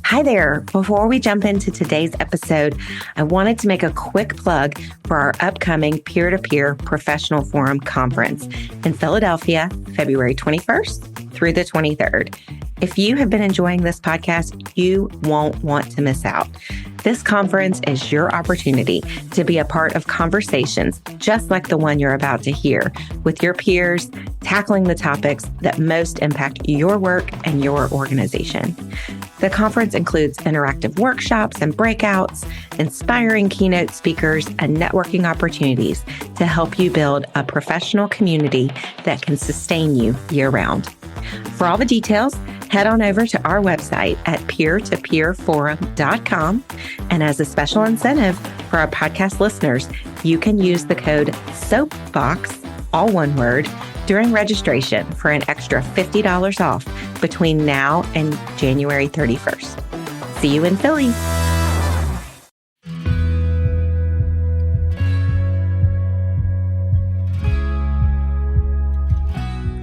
Hi there. Before we jump into today's episode, I wanted to make a quick plug for our upcoming peer-to-peer professional forum conference in Philadelphia, February 21st through the 23rd. If you have been enjoying this podcast, you won't want to miss out. This conference is your opportunity to be a part of conversations just like the one you're about to hear with your peers, tackling the topics that most impact your work and your organization. The conference includes interactive workshops and breakouts, inspiring keynote speakers, and networking opportunities to help you build a professional community that can sustain you year-round. For all the details, head on over to our website at peer-to-peerforum.com. And as a special incentive for our podcast listeners, you can use the code SOAPBOX, all one word, during registration for an extra $50 off between now and January 31st. See you in Philly.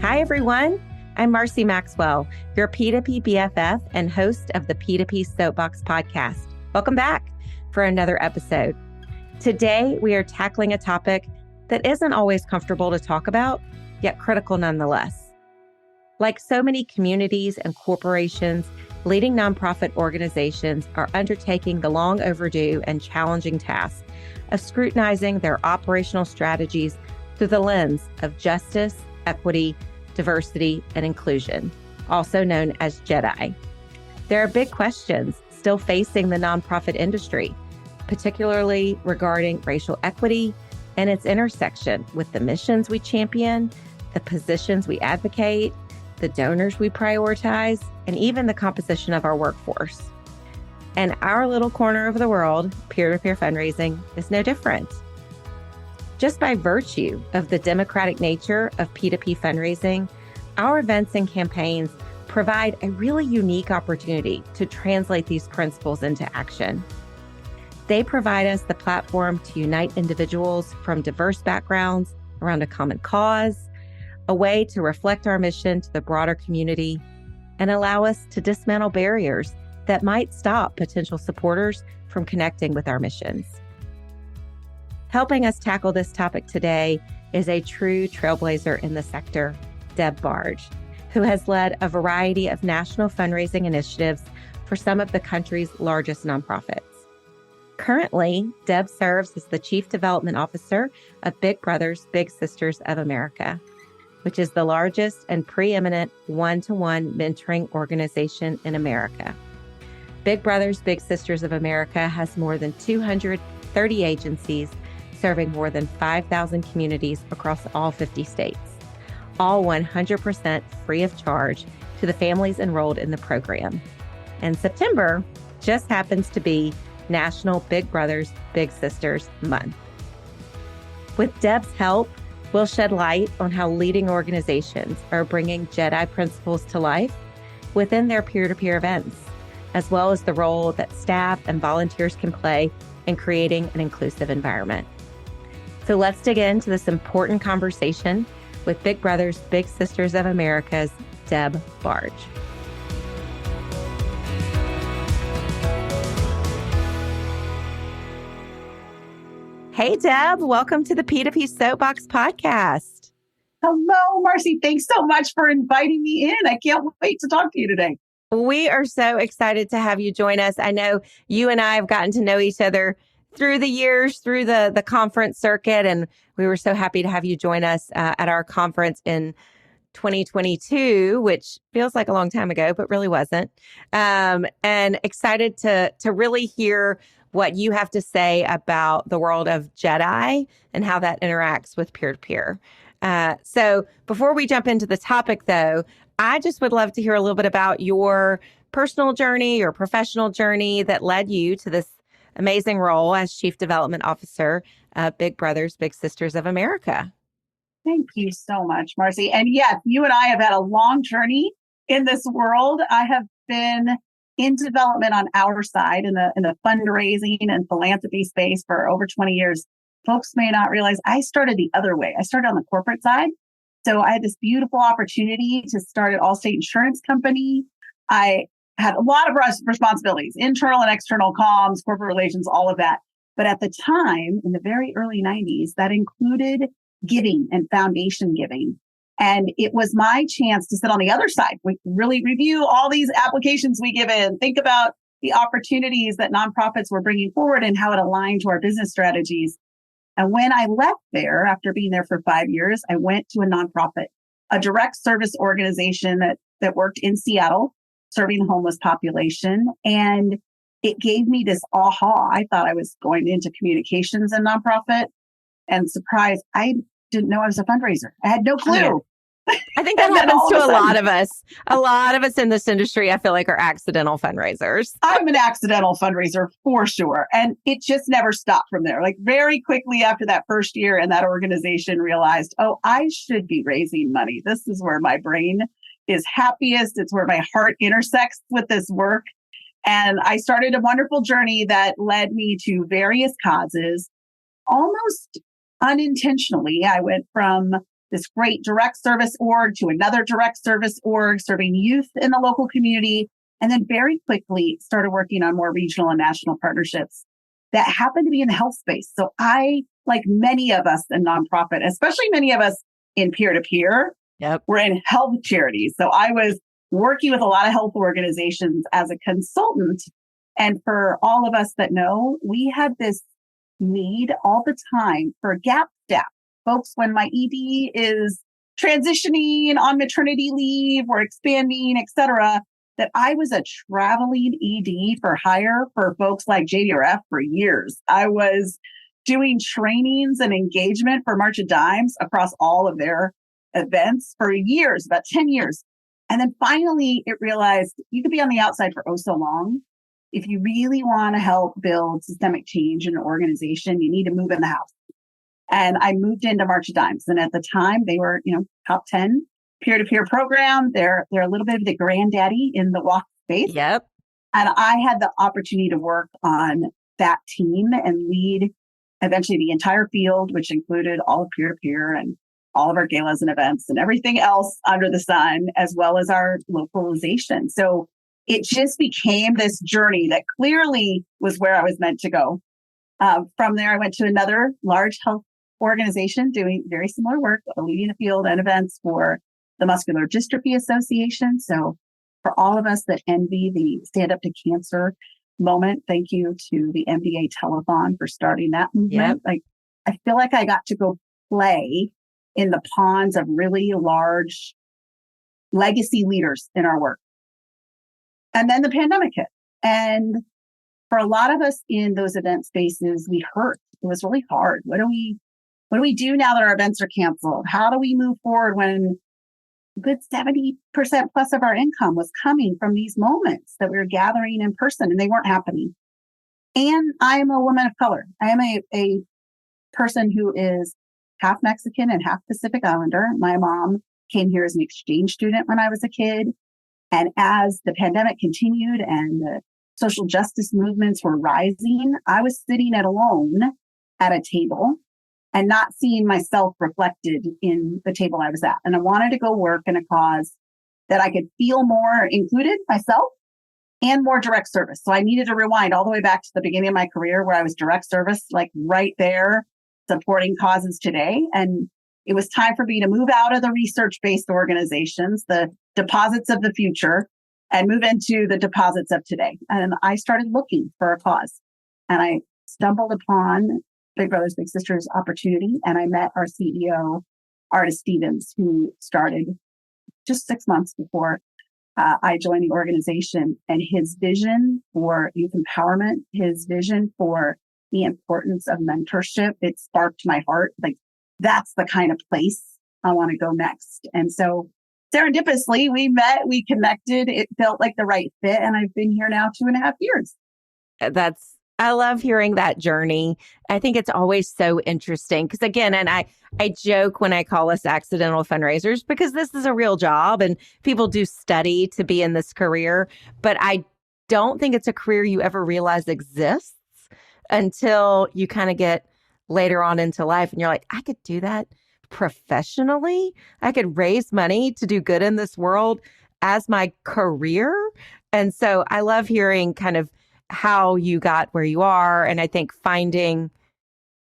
Hi, everyone. I'm Marcie Maxwell, your P2P BFF and host of the P2P Soap Box podcast. Welcome back for another episode. Today, we are tackling a topic that isn't always comfortable to talk about, yet critical nonetheless. Like so many communities and corporations, leading nonprofit organizations are undertaking the long overdue and challenging task of scrutinizing their operational strategies through the lens of justice, equity, diversity, and inclusion, also known as JEDI. There are big questions still facing the nonprofit industry, particularly regarding racial equity and its intersection with the missions we champion, the positions we advocate, the donors we prioritize, and even the composition of our workforce. And our little corner of the world, peer-to-peer fundraising, is no different. Just by virtue of the democratic nature of P2P fundraising, our events and campaigns provide a really unique opportunity to translate these principles into action. They provide us the platform to unite individuals from diverse backgrounds around a common cause, a way to reflect our mission to the broader community, and allow us to dismantle barriers that might stop potential supporters from connecting with our missions. Helping us tackle this topic today is a true trailblazer in the sector, Deb Barge, who has led a variety of national fundraising initiatives for some of the country's largest nonprofits. Currently, Deb serves as the Chief Development Officer of Big Brothers Big Sisters of America, which is the largest and preeminent one-to-one mentoring organization in America. Big Brothers Big Sisters of America has more than 230 agencies serving more than 5,000 communities across all 50 states, all 100% free of charge to the families enrolled in the program. And September just happens to be National Big Brothers Big Sisters Month. With Deb's help, we'll shed light on how leading organizations are bringing JEDI principles to life within their peer-to-peer events, as well as the role that staff and volunteers can play in creating an inclusive environment. So let's dig into this important conversation with Big Brothers Big Sisters of America's Deb Barge. Hey, Deb, welcome to the P2P Soap Box podcast. Hello, Marcie. Thanks so much for inviting me in. I can't wait to talk to you today. We are so excited to have you join us. I know you and I have gotten to know each other through the years, through the conference circuit, and we were so happy to have you join us at our conference in 2022, which feels like a long time ago, but really wasn't. And excited to really hear what you have to say about the world of JEDI and how that interacts with peer-to-peer. So before we jump into the topic, though, I just would love to hear a little bit about your personal journey, your professional journey that led you to this amazing role as Chief Development Officer of Big Brothers Big Sisters of America. Thank you so much, Marcie. And yes, you and I have had a long journey in this world. I have been in development on our side in the fundraising and philanthropy space for over 20 years. Folks may not realize I started the other way. I started on the corporate side. So I had this beautiful opportunity to start an Allstate insurance company. I had a lot of responsibilities, internal and external comms, corporate relations, all of that. But at the time, in the very early 90s, that included giving and foundation giving. And it was my chance to sit on the other side. We really review all these applications we give in, think about the opportunities that nonprofits were bringing forward and how it aligned to our business strategies. And when I left there, after being there for 5 years, I went to a nonprofit, a direct service organization that worked in Seattle, serving the homeless population. And it gave me this aha. I thought I was going into communications and nonprofit, and surprise, I didn't know I was a fundraiser. I had no clue. Yeah. I think that happens to a lot of us. A lot of us in this industry, I feel like, are accidental fundraisers. I'm an accidental fundraiser for sure. And it just never stopped from there. Like very quickly after that first year in that organization realized, oh, I should be raising money. This is where my brain is happiest. It's where my heart intersects with this work. And I started a wonderful journey that led me to various causes. Almost unintentionally, I went from this great direct service org to another direct service org, serving youth in the local community, and then very quickly started working on more regional and national partnerships that happened to be in the health space. So I, like many of us in nonprofit, especially many of us in peer-to-peer, were in health charities. So I was working with a lot of health organizations as a consultant. And for all of us that know, we had this need all the time for gap staff. Folks, when my ED is transitioning on maternity leave or expanding, et cetera, that I was a traveling ED for hire for folks like JEDI or F for years. I was doing trainings and engagement for Marcie Dimes across all of their events for years, about 10 years. And then finally, it realized you could be on the outside for oh so long. If you really want to help build systemic change in an organization, you need to move in the house. And I moved into Marcie Dimes. And at the time, they were, top 10 peer-to-peer program. They're a little bit of the granddaddy in the walk space. Yep. And I had the opportunity to work on that team and lead eventually the entire field, which included all of peer-to-peer and all of our galas and events and everything else under the sun, as well as our localization. So it just became this journey that clearly was where I was meant to go. From there, I went to another large health organization doing very similar work, leading the field and events for the Muscular Dystrophy Association. So for all of us that envy the Stand Up to Cancer moment, thank you to the MDA Telethon for starting that movement. Yep. I feel like I got to go play in the ponds of really large legacy leaders in our work. And then the pandemic hit. And for a lot of us in those event spaces, we hurt. It was really hard. What do we do now that our events are canceled? How do we move forward when a good 70% plus of our income was coming from these moments that we were gathering in person and they weren't happening? And I am a woman of color. I am a person who is half Mexican and half Pacific Islander. My mom came here as an exchange student when I was a kid. And as the pandemic continued and the social justice movements were rising, I was sitting alone at a table and not seeing myself reflected in the table I was at. And I wanted to go work in a cause that I could feel more included myself and more direct service. So I needed to rewind all the way back to the beginning of my career where I was direct service, like right there supporting causes today. And it was time for me to move out of the research-based organizations, the deposits of the future, and move into the deposits of today. And I started looking for a cause. And I stumbled upon Big Brothers Big Sisters opportunity. And I met our CEO, Artis Stevens, who started just 6 months before I joined the organization. And his vision for youth empowerment, his vision for the importance of mentorship, it sparked my heart. Like, that's the kind of place I want to go next. And so serendipitously, we met, we connected. It felt like the right fit. And I've been here now 2.5 years. I love hearing that journey. I think it's always so interesting because again, and I joke when I call us accidental fundraisers because this is a real job and people do study to be in this career, but I don't think it's a career you ever realize exists until you kind of get later on into life and you're like, I could do that professionally. I could raise money to do good in this world as my career. And so I love hearing kind of how you got where you are. And I think finding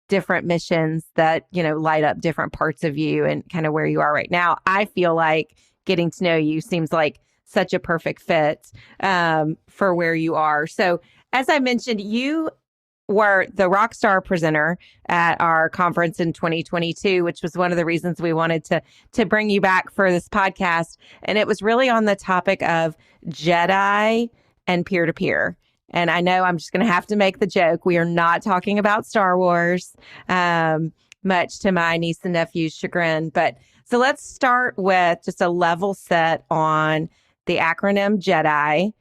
different missions that, light up different parts of you and kind of where you are right now. I feel like getting to know you seems like such a perfect fit for where you are. So as I mentioned, you were the rock star presenter at our conference in 2022, which was one of the reasons we wanted to bring you back for this podcast. And it was really on the topic of JEDI and peer-to-peer. And I know I'm just going to have to make the joke. We are not talking about Star Wars, much to my niece and nephew's chagrin. But so let's start with just a level set on the acronym JEDI,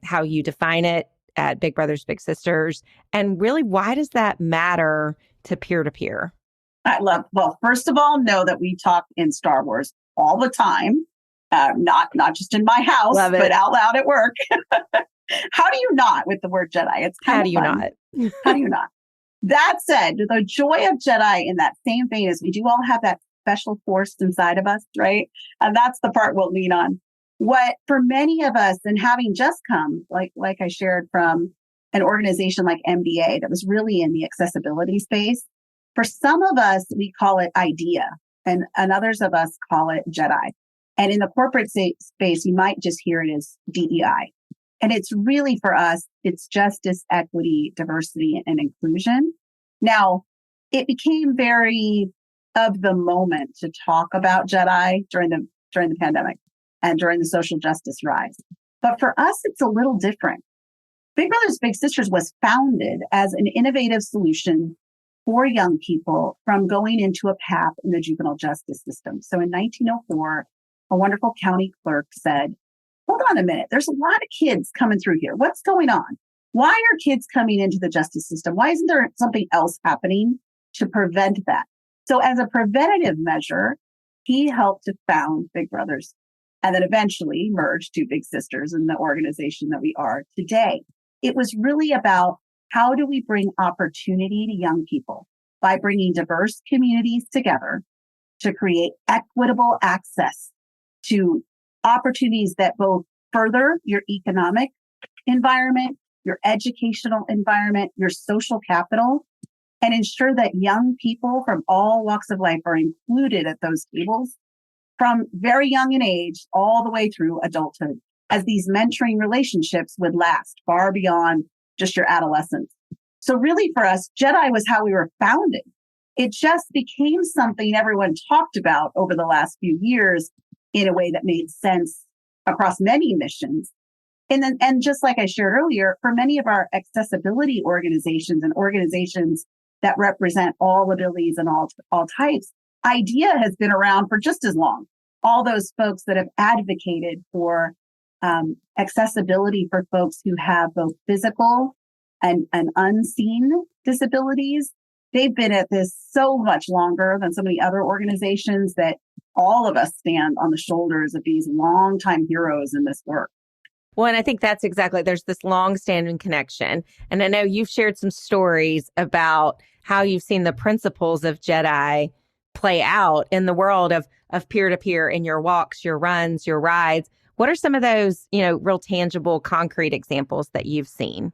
how you define it at Big Brothers Big Sisters, and really why does that matter to peer-to-peer? Well, first of all, know that we talk in Star Wars all the time, not just in my house, but out loud at work. How do you not with the word Jedi? It's kind of fun. How do you not? That said, the joy of Jedi in that same vein is we do all have that special force inside of us, right? And that's the part we'll lean on. What for many of us, and having just come, like I shared from an organization like MBA that was really in the accessibility space, for some of us, we call it IDEA, and others of us call it JEDI. And in the corporate space, you might just hear it as DEI. And it's really for us, it's justice, equity, diversity, and inclusion. Now, it became very of the moment to talk about JEDI during the pandemic and during the social justice rise. But for us, it's a little different. Big Brothers Big Sisters was founded as an innovative solution for young people from going into a path in the juvenile justice system. So in 1904, a wonderful county clerk said, hold on a minute, there's a lot of kids coming through here. What's going on? Why are kids coming into the justice system? Why isn't there something else happening to prevent that? So as a preventative measure, he helped to found Big Brothers and then eventually merged to Big Sisters in the organization that we are today. It was really about how do we bring opportunity to young people by bringing diverse communities together to create equitable access to opportunities that both further your economic environment, your educational environment, your social capital, and ensure that young people from all walks of life are included at those tables from very young in age all the way through adulthood, as these mentoring relationships would last far beyond just your adolescence. So really for us, JEDI was how we were founded. It just became something everyone talked about over the last few years in a way that made sense across many missions. And just like I shared earlier, for many of our accessibility organizations and organizations that represent all abilities and all types, IDEA has been around for just as long. All those folks that have advocated for accessibility for folks who have both physical and unseen disabilities, they've been at this so much longer than so many other organizations that all of us stand on the shoulders of these longtime heroes in this work. Well, and I think that's exactly, there's this long-standing connection. And I know you've shared some stories about how you've seen the principles of JEDI play out in the world of peer-to-peer in your walks, your runs, your rides. What are some of those, real tangible, concrete examples that you've seen?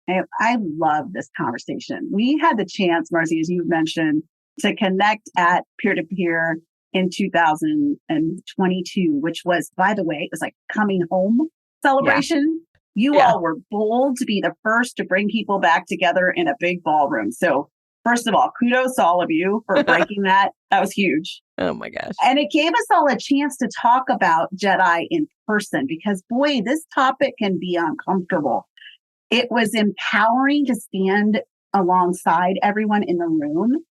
I love this conversation. We had the chance, Marcie, as you mentioned, to connect at peer-to-peer in 2022, which was, by the way, it was like coming home celebration. You all were bold to be the first to bring people back together in a big ballroom. So first of all, kudos to all of you for breaking that. That was huge. Oh my gosh. And it gave us all a chance to talk about JEDI in person because boy, this topic can be uncomfortable. It was empowering to stand alongside everyone in the room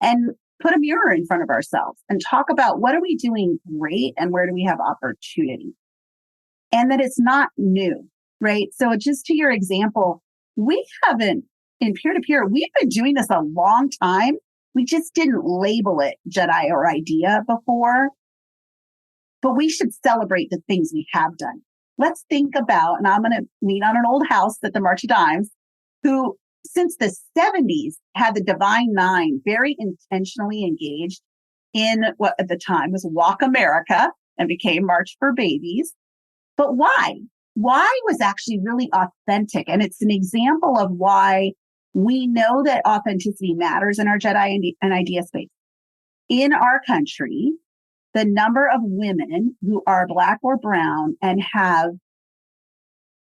and put a mirror in front of ourselves and talk about what are we doing great and where do we have opportunity. And that it's not new, right? So just to your example, we haven't, in peer-to-peer, we've been doing this a long time. We just didn't label it JEDI or IDEA before, but we should celebrate the things we have done. Let's think about, and I'm going to lean on an old house at the Marcie Dimes, who since the 70s had the Divine Nine very intentionally engaged in what at the time was Walk America and became March for Babies. But why? why was actually really authentic. And it's an example of why we know that authenticity matters in our JEDI and idea space. In our country, the number of women who are Black or brown and have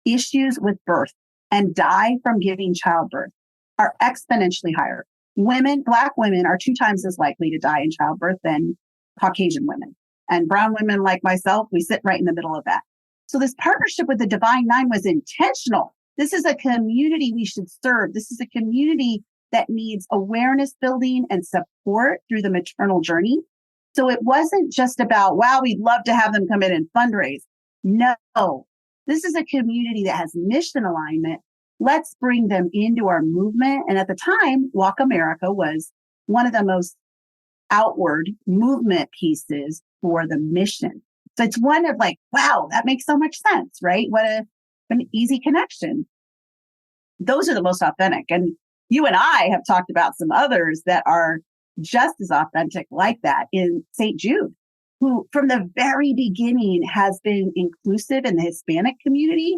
issues with birth and die from giving childbirth are exponentially higher. Black women are 2 times as likely to die in childbirth than Caucasian women. And brown women like myself, we sit right in the middle of that. So this partnership with the Divine Nine was intentional. This is a community we should serve. This is a community that needs awareness building and support through the maternal journey. So it wasn't just about, wow, we'd love to have them come in and fundraise. No, this is a community that has mission alignment. Let's bring them into our movement. And at the time, Walk America was one of the most outward movement pieces for the mission. So it's one of like, wow, that makes so much sense, right? What an easy connection. Those are the most authentic. And you and I have talked about some others that are just as authentic like that in St. Jude, who from the very beginning has been inclusive in the Hispanic community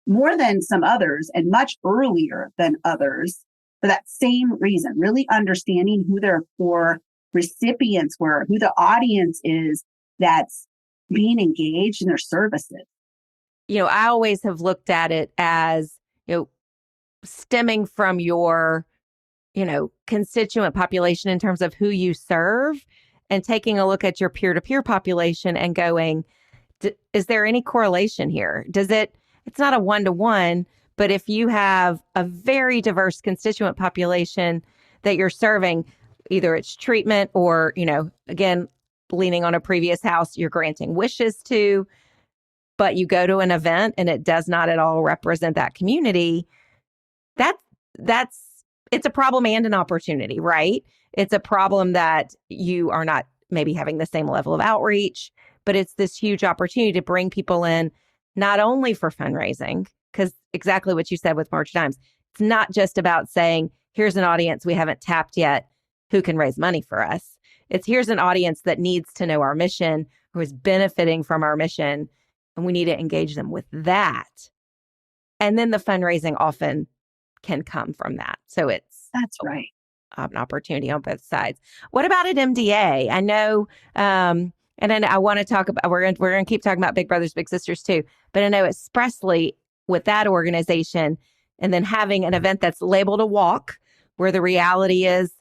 more than some others and much earlier than others for that same reason, really understanding who their core recipients were, who the audience is that's being engaged in their services. I always have looked at it as, stemming from your, constituent population in terms of who you serve and taking a look at your peer-to-peer population and going, is there any correlation here? It's not a one-to-one, but if you have a very diverse constituent population that you're serving, either it's treatment or, again, leaning on a previous house, you're granting wishes to, but you go to an event and it does not at all represent that community, it's a problem and an opportunity, right? It's a problem that you are not maybe having the same level of outreach, but it's this huge opportunity to bring people in, not only for fundraising, because exactly what you said with March Dimes, it's not just about saying, here's an audience we haven't tapped yet who can raise money for us. It's here's an audience that needs to know our mission, who is benefiting from our mission, and we need to engage them with that. And then the fundraising often can come from that. So that's right. An opportunity on both sides. What about at MDA? I know, and then I want to talk about, we're going to keep talking about Big Brothers, Big Sisters too, but I know expressly with that organization and then having an event that's labeled a walk, where the reality is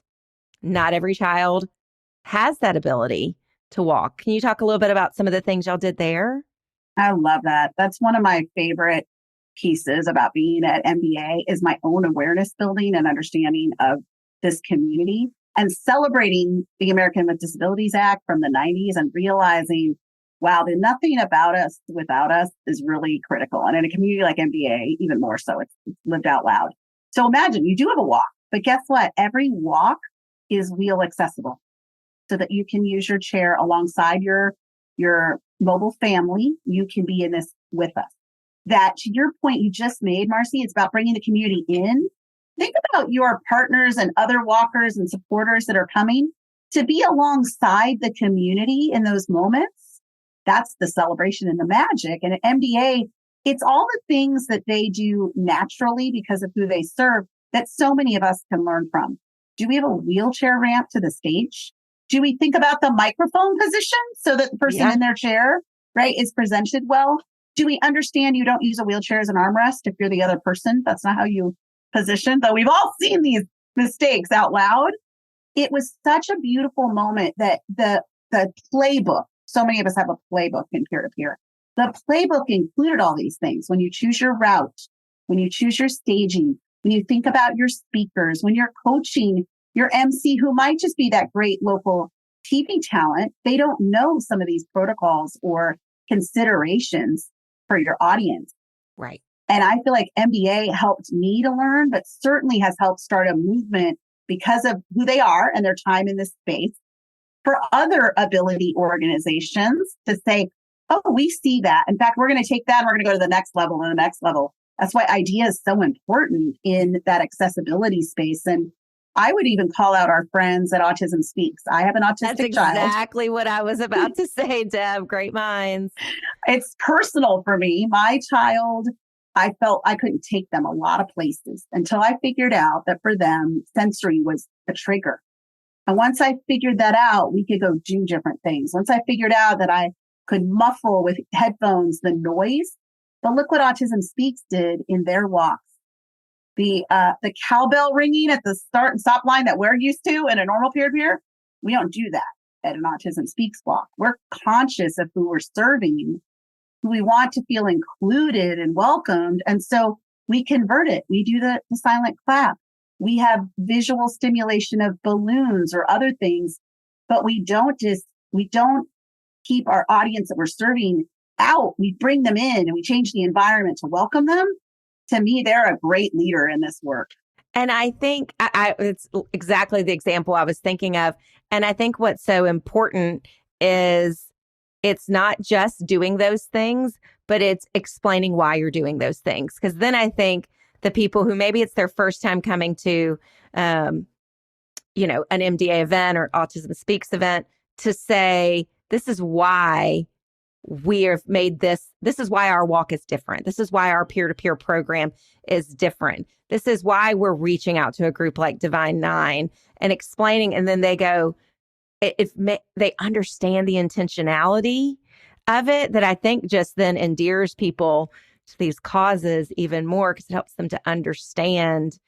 not every child has that ability to walk. Can you talk a little bit about some of the things y'all did there? I love that. That's one of my favorite pieces about being at MBA is my own awareness building and understanding of this community and celebrating the American with Disabilities Act from the 90s and realizing, wow, the nothing about us without us is really critical. And in a community like MBA, even more so, it's lived out loud. So imagine you do have a walk, but guess what? Every walk is wheel accessible so that you can use your chair alongside your mobile family. You can be in this with us. That to your point you just made, Marcie, it's about bringing the community in. Think about your partners and other walkers and supporters that are coming to be alongside the community in those moments. That's the celebration and the magic. And at MDA, it's all the things that they do naturally because of who they serve that so many of us can learn from. Do we have a wheelchair ramp to the stage? Do we think about the microphone position so that the person in their chair, right, is presented well? Do we understand you don't use a wheelchair as an armrest if you're the other person? That's not how you position, though we've all seen these mistakes out loud. It was such a beautiful moment that the playbook, so many of us have a playbook in peer-to-peer. The playbook included all these things. When you choose your route, when you choose your staging, when you think about your speakers, when you're coaching your MC, who might just be that great local TV talent, they don't know some of these protocols or considerations for your audience. Right. And I feel like MBA helped me to learn, but certainly has helped start a movement because of who they are and their time in this space for other ability organizations to say, oh, we see that. In fact, we're going to take that and we're going to go to the next level and the next level. That's why idea is so important in that accessibility space. And I would even call out our friends at Autism Speaks. I have an That's autistic child. exactly what I was about to say, Deb. Great minds. It's personal for me. My child, I felt I couldn't take them a lot of places until I figured out that for them, sensory was a trigger. And once I figured that out, we could go do different things. Once I figured out that I could muffle with headphones the noise, but look what Autism Speaks did in their walks. The cowbell ringing at the start and stop line that we're used to in a normal peer-to-peer, we don't do that at an Autism Speaks walk. We're conscious of who we're serving, who we want to feel included and welcomed. And so we convert it. We do the silent clap. We have visual stimulation of balloons or other things, but we don't keep our audience that we're serving out. We bring them in and we change the environment to welcome them. To me, they're a great leader in this work. And I think it's exactly the example I was thinking of. And I think what's so important is it's not just doing those things, but it's explaining why you're doing those things. Because then I think the people who maybe it's their first time coming to, an MDA event or Autism Speaks event to say, this is why we have made this is why our walk is different. This is why our peer-to-peer program is different. This is why we're reaching out to a group like Divine Nine and explaining. And then they go, they understand the intentionality of it, that I think just then endears people to these causes even more because it helps them to understand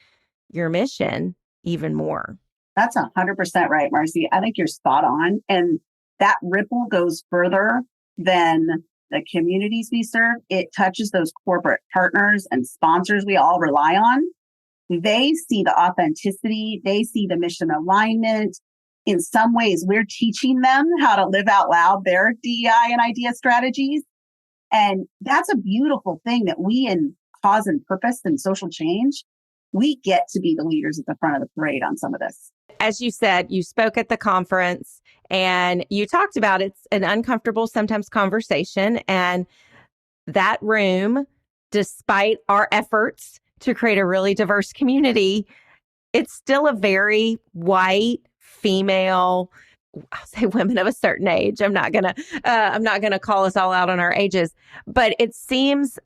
your mission even more. That's 100% right, Marcie. I think you're spot on. And that ripple goes further than the communities we serve. It touches those corporate partners and sponsors we all rely on. They see the authenticity. They see the mission alignment. In some ways, we're teaching them how to live out loud their DEI and idea strategies. And that's a beautiful thing that we in cause and purpose and social change, we get to be the leaders at the front of the parade on some of this. As you said, you spoke at the conference and you talked about it's an uncomfortable sometimes conversation. And that room, despite our efforts to create a really diverse community, it's still a very white, female, I'll say women of a certain age. I'm not gonna call us all out on our ages, but it seems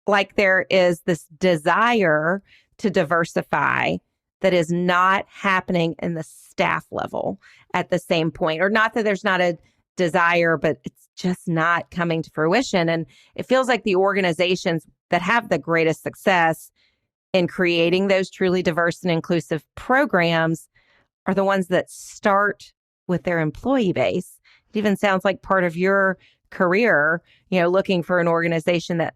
like there is this desire to diversify that is not happening in the staff level at the same point, or not that there's not a desire, but it's just not coming to fruition. And it feels like the organizations that have the greatest success in creating those truly diverse and inclusive programs are the ones that start with their employee base. It even sounds like part of your career, looking for an organization that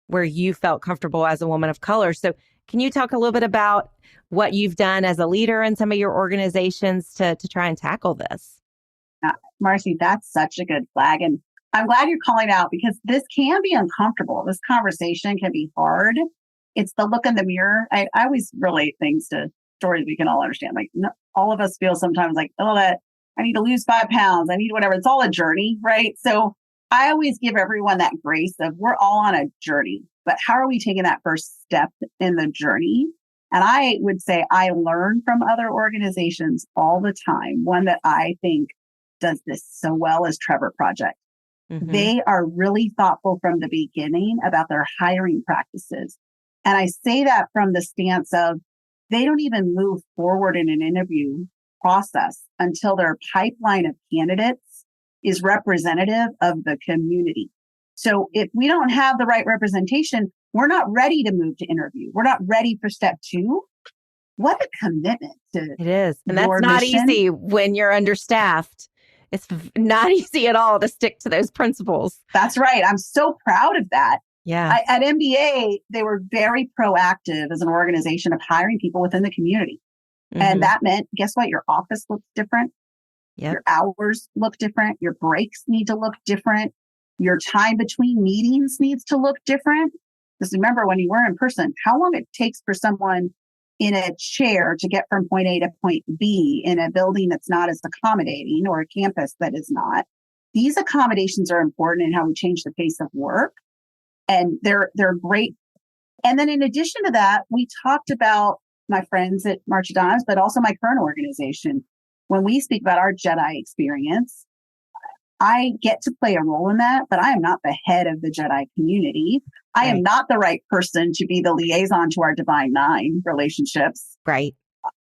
where you felt comfortable as a woman of color. So can you talk a little bit about what you've done as a leader in some of your organizations to try and tackle this? Marcie, that's such a good flag. And I'm glad you're calling out because this can be uncomfortable. This conversation can be hard. It's the look in the mirror. I always relate things to stories we can all understand. Like all of us feel sometimes like, that I need to lose 5 pounds. I need whatever. It's all a journey, right? So I always give everyone that grace of we're all on a journey, but how are we taking that first step in the journey? And I would say I learn from other organizations all the time. One that I think does this so well is Trevor Project. Mm-hmm. They are really thoughtful from the beginning about their hiring practices. And I say that from the stance of they don't even move forward in an interview process until their pipeline of candidates is representative of the community. So if we don't have the right representation, we're not ready to move to interview. We're not ready for step 2. What a commitment to it is. And that's not mission. Easy when you're understaffed. It's not easy at all to stick to those principles. That's right. I'm so proud of that. Yeah. At MBA, they were very proactive as an organization of hiring people within the community. Mm-hmm. And that meant, guess what? Your office looks different. Yep. Your hours look different. Your breaks need to look different. Your time between meetings needs to look different. Because remember, when you were in person, how long it takes for someone in a chair to get from point A to point B in a building that's not as accommodating or a campus that is not. These accommodations are important in how we change the pace of work. And they're great. And then in addition to that, we talked about my friends at Marcie, but also my current organization. When we speak about our JEDI experience, I get to play a role in that, but I am not the head of the JEDI community. I am not the right person to be the liaison to our Divine Nine relationships. Right.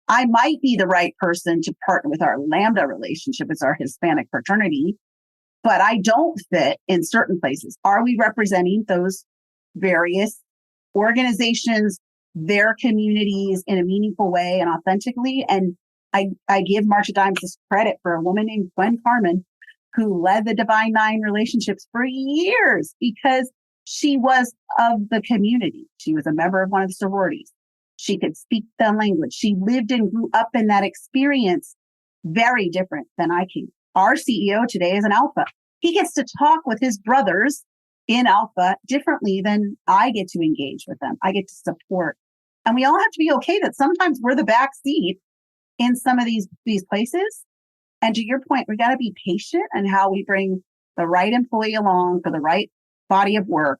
I might be the right person to partner with our Lambda relationship. It's our Hispanic fraternity, but I don't fit in certain places. Are we representing those various organizations, their communities in a meaningful way and authentically? And I give Marcia Dimes this credit for a woman named Gwen Carmen, who led the Divine Nine relationships for years because she was of the community. She was a member of one of the sororities. She could speak the language. She lived and grew up in that experience, very different than I can. Our CEO today is an Alpha. He gets to talk with his brothers in Alpha differently than I get to engage with them. I get to support. And we all have to be okay that sometimes we're the back seat in some of these places. And to your point, we got to be patient in how we bring the right employee along for the right body of work.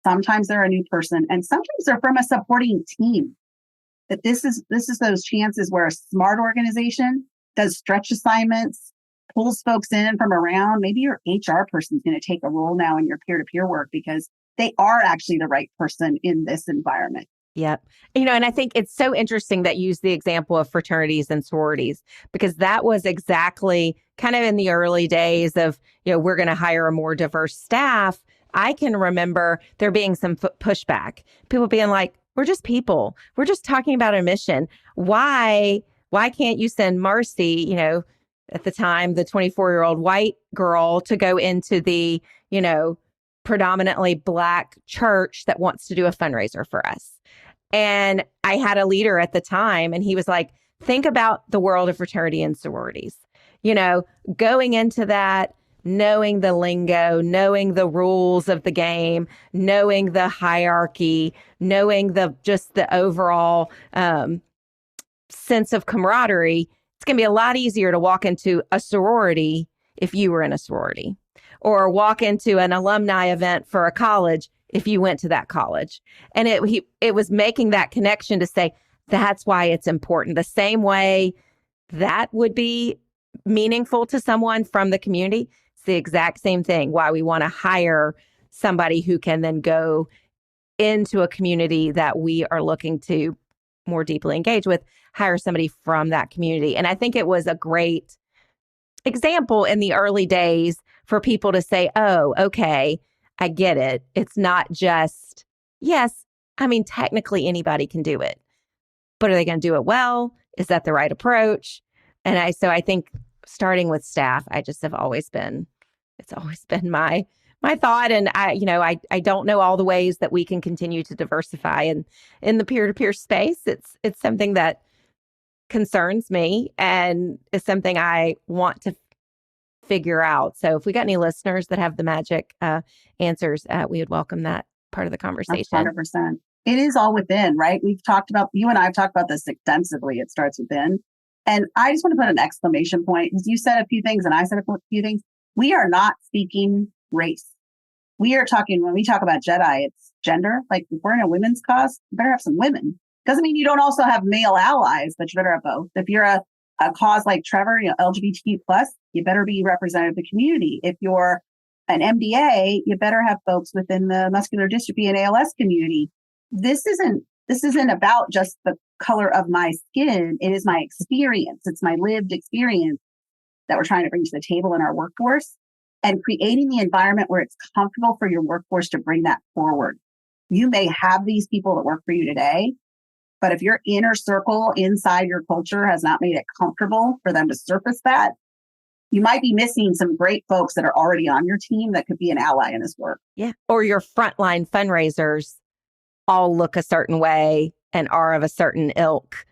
Sometimes they're a new person, and sometimes they're from a supporting team. That this is those chances where a smart organization does stretch assignments, pulls folks in from around. Maybe your HR person is going to take a role now in your peer-to-peer work because they are actually the right person in this environment. Yep. And I think it's so interesting that you use the example of fraternities and sororities, because that was exactly kind of in the early days of, we're going to hire a more diverse staff. I can remember there being some pushback, people being like, we're just people. We're just talking about a mission. Why can't you send Marcie, at the time, the 24-year-old white girl, to go into the, predominantly Black church that wants to do a fundraiser for us? And I had a leader at the time, and he was like, think about the world of fraternity and sororities, going into that, knowing the lingo, knowing the rules of the game, knowing the hierarchy, knowing the overall sense of camaraderie. It's going to be a lot easier to walk into a sorority if you were in a sorority, or walk into an alumni event for a college if you went to that college. And it was making that connection to say, that's why it's important. The same way that would be meaningful to someone from the community, it's the exact same thing. Why we want to hire somebody who can then go into a community that we are looking to more deeply engage with, hire somebody from that community. And I think it was a great example in the early days for people to say, oh, okay, I get it. It's not just, yes, technically anybody can do it, but are they going to do it well? Is that the right approach? And I think starting with staff, it's always been my thought. And I don't know all the ways that we can continue to diversify in the peer-to-peer space. It's something that concerns me and is something I want to figure out. So if we got any listeners that have the magic answers, we would welcome that part of the conversation. 100%. It is all within, right? You and I have talked about this extensively. It starts within. And I just want to put an exclamation point, because you said a few things and I said a few things. We are not speaking race. We are talking, when we talk about JEDI, it's gender. Like if we're in a women's cause, you better have some women. Doesn't mean you don't also have male allies, but you better have both. If you're a cause like Trevor, LGBTQ+, you better be representative of the community. If you're an MDA, you better have folks within the muscular dystrophy and ALS community. This isn't about just the color of my skin. It is my experience. It's my lived experience that we're trying to bring to the table in our workforce, and creating the environment where it's comfortable for your workforce to bring that forward. You may have these people that work for you today, but if your inner circle inside your culture has not made it comfortable for them to surface that, you might be missing some great folks that are already on your team that could be an ally in this work. Yeah. Or your frontline fundraisers all look a certain way and are of a certain ilk.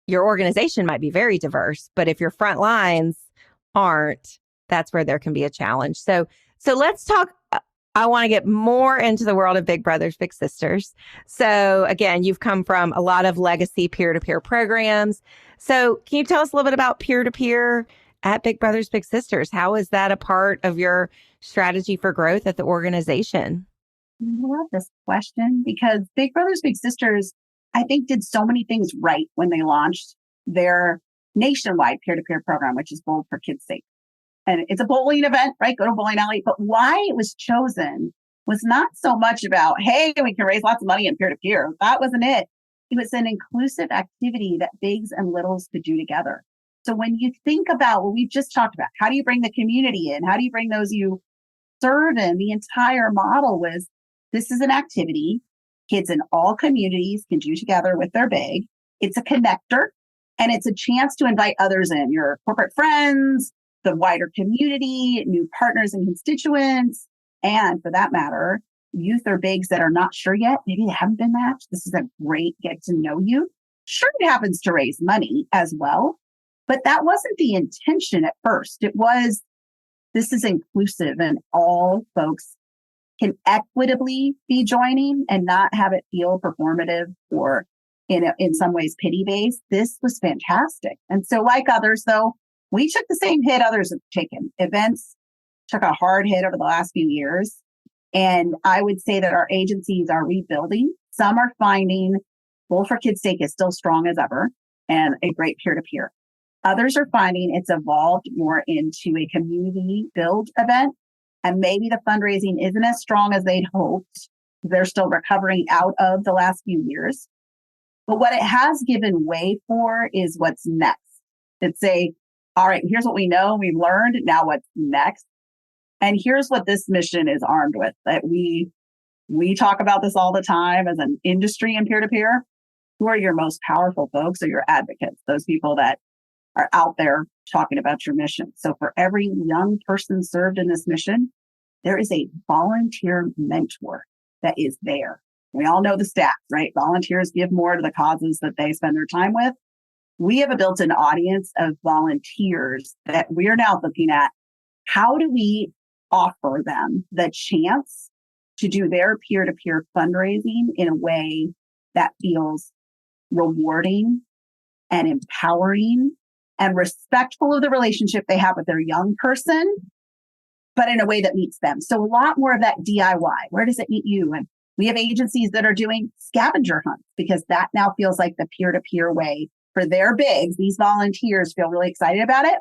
Your organization might be very diverse, but if your front lines aren't, that's where there can be a challenge. So let's talk. I want to get more into the world of Big Brothers, Big Sisters. So again, you've come from a lot of legacy peer-to-peer programs. So can you tell us a little bit about peer-to-peer at Big Brothers, Big Sisters? How is that a part of your strategy for growth at the organization? I love this question, because Big Brothers, Big Sisters I think, did so many things right when they launched their nationwide peer-to-peer program, which is Bold for Kids' Sake. And it's a bowling event, right? Go to a bowling alley. But why it was chosen was not so much about, hey, we can raise lots of money in peer-to-peer. That wasn't it. It was an inclusive activity that bigs and littles could do together. So when you think about what we've just talked about, how do you bring the community in? How do you bring those you serve in? The entire model was, this is an activity kids in all communities can do together with their big. It's a connector, and it's a chance to invite others in, your corporate friends, the wider community, new partners and constituents, and for that matter, youth or bigs that are not sure yet. Maybe they haven't been matched. This is a great get to know you. Sure, it happens to raise money as well, but that wasn't the intention at first. It was, this is inclusive and all folks can equitably be joining and not have it feel performative or in some ways pity-based. This was fantastic. And so like others, though, we took the same hit others have taken. Events took a hard hit over the last few years. And I would say that our agencies are rebuilding. Some are finding Bold for Kids' Sake is still strong as ever and a great peer-to-peer. Others are finding it's evolved more into a community build event. And maybe the fundraising isn't as strong as they'd hoped. They're still recovering out of the last few years. But what it has given way for is what's next. It's all right, here's what we know, we've learned, now what's next? And here's what this mission is armed with, that we talk about this all the time as an industry in peer-to-peer. Who are your most powerful folks are your advocates, those people that are out there talking about your mission. So for every young person served in this mission, there is a volunteer mentor that is there. We all know the stats, right? Volunteers give more to the causes that they spend their time with. We have a built-in audience of volunteers that we're now looking at. How do we offer them the chance to do their peer-to-peer fundraising in a way that feels rewarding and empowering and respectful of the relationship they have with their young person, but in a way that meets them? So a lot more of that DIY. Where does it meet you? And we have agencies that are doing scavenger hunts because that now feels like the peer-to-peer way for their bigs. These volunteers feel really excited about it.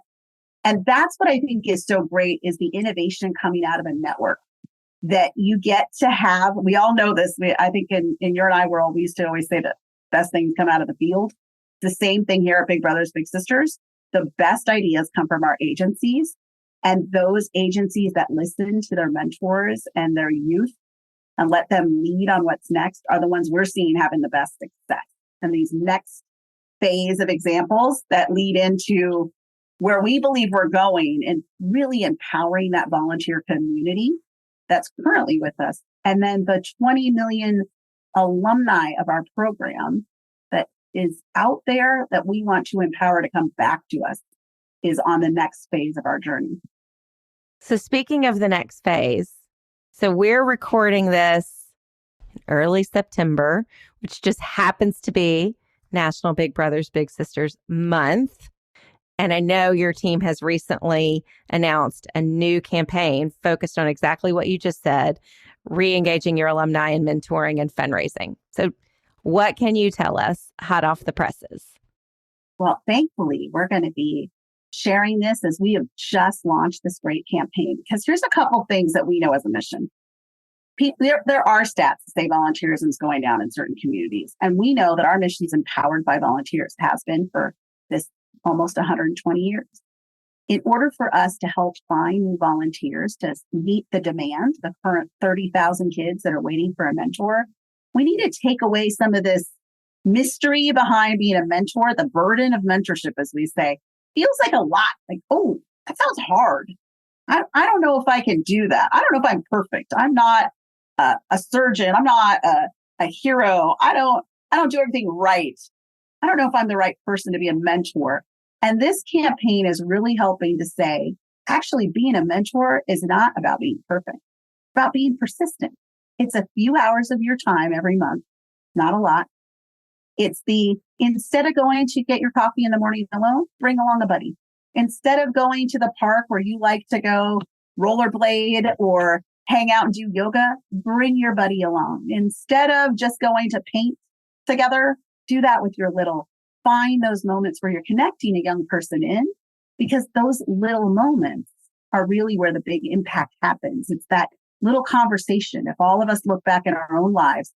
And that's what I think is so great, is the innovation coming out of a network that you get to have. We all know this. I think in your and I world, we used to always say that best things come out of the field. The same thing here at Big Brothers Big Sisters. The best ideas come from our agencies, and those agencies that listen to their mentors and their youth and let them lead on what's next are the ones we're seeing having the best success. And these next phase of examples that lead into where we believe we're going and really empowering that volunteer community that's currently with us. And then the 20 million alumni of our program that is out there that we want to empower to come back to us is on the next phase of our journey. So speaking of the next phase, so we're recording this in early September, which just happens to be National Big Brothers Big Sisters Month. And I know your team has recently announced a new campaign focused on exactly what you just said, re-engaging your alumni in mentoring and fundraising. So what can you tell us hot off the presses? Well, thankfully, we're going to be sharing this as we have just launched this great campaign, because here's a couple things that we know as a mission. There are stats that say volunteerism is going down in certain communities. And we know that our mission is empowered by volunteers, has been for this almost 120 years. In order for us to help find new volunteers to meet the demand, the current 30,000 kids that are waiting for a mentor, we need to take away some of this mystery behind being a mentor. The burden of mentorship, as we say, feels like a lot. Like, oh, that sounds hard. I don't know if I can do that. I don't know if I'm perfect. I'm not a surgeon. I'm not a hero. I don't do everything right. I don't know if I'm the right person to be a mentor. And this campaign is really helping to say, actually, being a mentor is not about being perfect. It's about being persistent. It's a few hours of your time every month, not a lot. It's instead of going to get your coffee in the morning alone, bring along a buddy. Instead of going to the park where you like to go rollerblade or hang out and do yoga, bring your buddy along. Instead of just going to paint together, Do that with your little. Find those moments where you're connecting a young person in, because those little moments are really where the big impact happens. It's that little conversation. If all of us look back in our own lives,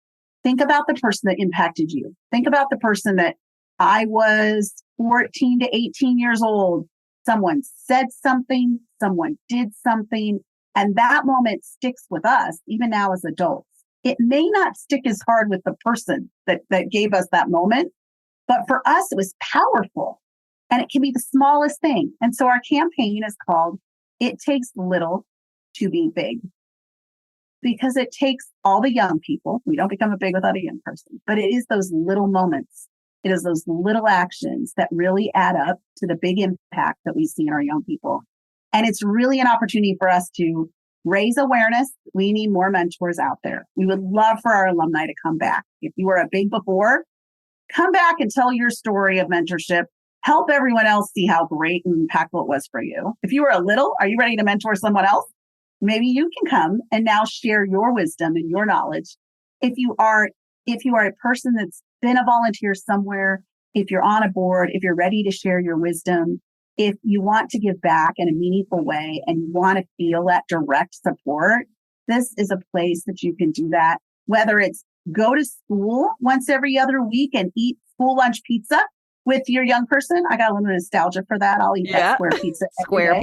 think about the person that impacted you. Think about the person that I was 14 to 18 years old. Someone said something, someone did something, and that moment sticks with us, even now as adults. It may not stick as hard with the person that gave us that moment, but for us, it was powerful. And it can be the smallest thing. And so our campaign is called It Takes Little to Be Big. Because it takes all the young people. We don't become a big without a young person, but it is those little moments. It is those little actions that really add up to the big impact that we see in our young people. And it's really an opportunity for us to raise awareness. We need more mentors out there. We would love for our alumni to come back. If you were a big before, come back and tell your story of mentorship. Help everyone else see how great and impactful it was for you. If you were a little, are you ready to mentor someone else? Maybe you can come and now share your wisdom and your knowledge. If you are a person that's been a volunteer somewhere, if you're on a board, if you're ready to share your wisdom, if you want to give back in a meaningful way and you want to feel that direct support, this is a place that you can do that. Whether it's go to school once every other week and eat school lunch pizza with your young person. I got a little nostalgia for that. I'll eat that square pizza. Square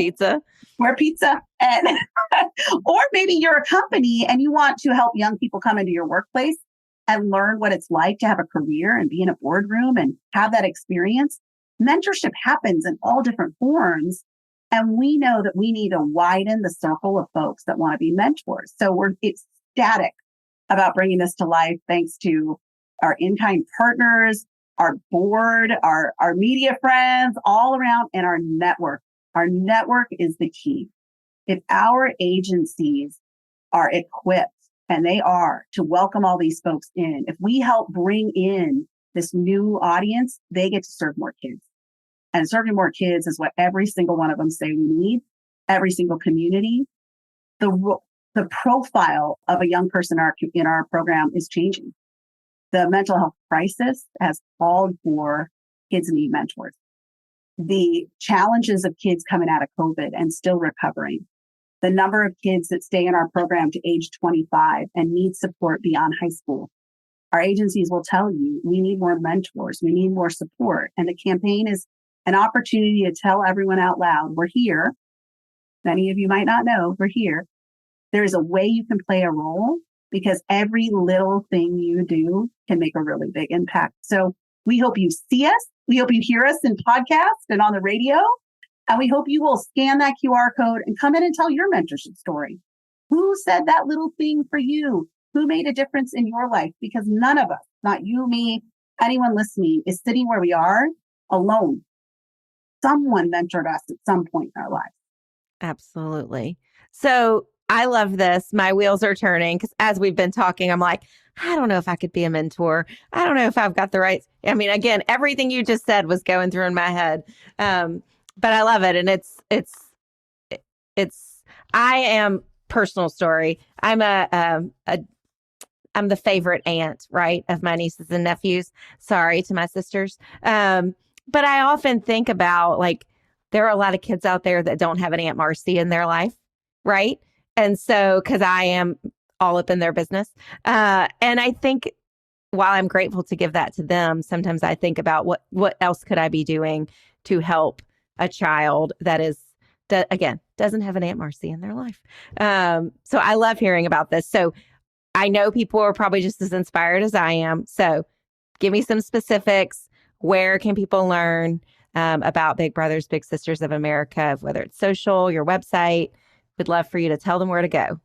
pizza. And or maybe you're a company and you want to help young people come into your workplace and learn what it's like to have a career and be in a boardroom and have that experience. Mentorship happens in all different forms. And we know that we need to widen the circle of folks that want to be mentors. So we're ecstatic about bringing this to life, thanks to our in-kind partners, our board, our media friends all around, and our network. Our network is the key. If our agencies are equipped, and they are, to welcome all these folks in, if we help bring in this new audience, they get to serve more kids. And serving more kids is what every single one of them say we need. Every single community. The profile of a young person in our program is changing. The mental health crisis has called for kids need mentors. The challenges of kids coming out of COVID and still recovering. The number of kids that stay in our program to age 25 and need support beyond high school. Our agencies will tell you we need more mentors. We need more support. And the campaign is an opportunity to tell everyone out loud, we're here. Many of you might not know, we're here. There is a way you can play a role, because every little thing you do can make a really big impact. So we hope you see us. We hope you hear us in podcasts and on the radio. And we hope you will scan that QR code and come in and tell your mentorship story. Who said that little thing for you? Who made a difference in your life? Because none of us, not you, me, anyone listening, is sitting where we are alone. Someone mentored us at some point in our lives. Absolutely. So I love this. My wheels are turning, because as we've been talking, I'm like, I don't know if I could be a mentor. I don't know if I've got the right. I mean, again, everything you just said was going through in my head. But I love it. And I am personal story. I'm I'm the favorite aunt, right, of my nieces and nephews. Sorry to my sisters. But I often think about, like, there are a lot of kids out there that don't have an Aunt Marcie in their life, right? And so, because I am all up in their business. And I think while I'm grateful to give that to them, sometimes I think about what else could I be doing to help a child that again, doesn't have an Aunt Marcie in their life. So I love hearing about this. So I know people are probably just as inspired as I am. So give me some specifics. Where can people learn about Big Brothers, Big Sisters of America, whether it's social, your website? Would love for you to tell them where to go.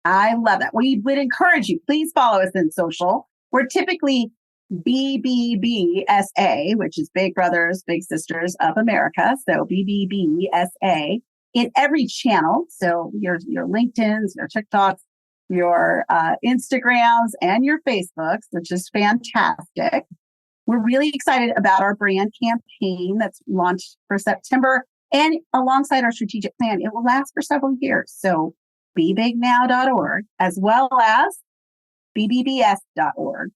I love that. We would encourage you, please follow us in social. We're typically BBBSA, which is Big Brothers, Big Sisters of America. So BBBSA in every channel. So your LinkedIn's, your TikToks, your Instagrams, and your Facebooks, which is fantastic. We're really excited about our brand campaign that's launched for September. And alongside our strategic plan, it will last for several years. So bebignow.org, as well as bbbs.org.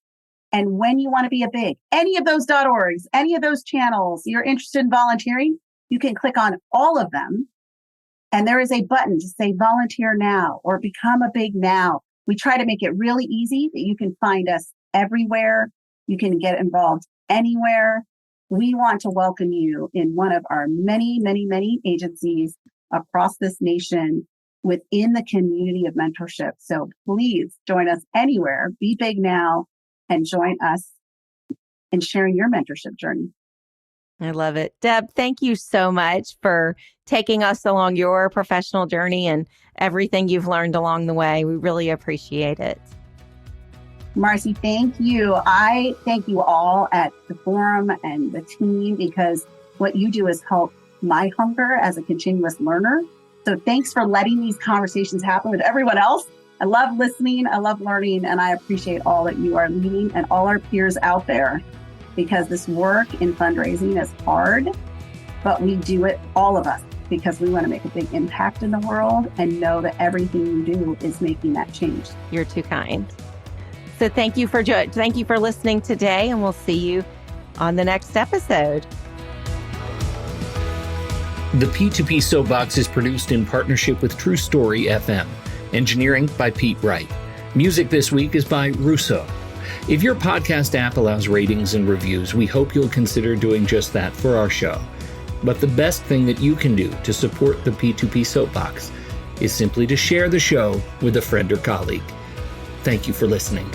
And when you want to be a big, any of those .orgs, any of those channels, you're interested in volunteering, you can click on all of them. And there is a button to say volunteer now or become a big now. We try to make it really easy that you can find us everywhere. You can get involved anywhere. We want to welcome you in one of our many, many, many agencies across this nation within the community of mentorship. So please join us anywhere, be big now, and join us in sharing your mentorship journey. I love it. Deb, thank you so much for taking us along your professional journey and everything you've learned along the way. We really appreciate it. Marcie, thank you. I thank you all at the forum and the team, because what you do is help my hunger as a continuous learner. So thanks for letting these conversations happen with everyone else. I love listening. I love learning. And I appreciate all that you are leading and all our peers out there, because this work in fundraising is hard, but we do it, all of us, because we want to make a big impact in the world and know that everything you do is making that change. You're too kind. So thank you for listening today, and we'll see you on the next episode. The P2P Soap Box is produced in partnership with True Story FM. Engineering by Pete Wright. Music this week is by Russo. If your podcast app allows ratings and reviews, we hope you'll consider doing just that for our show. But the best thing that you can do to support the P2P Soap Box is simply to share the show with a friend or colleague. Thank you for listening.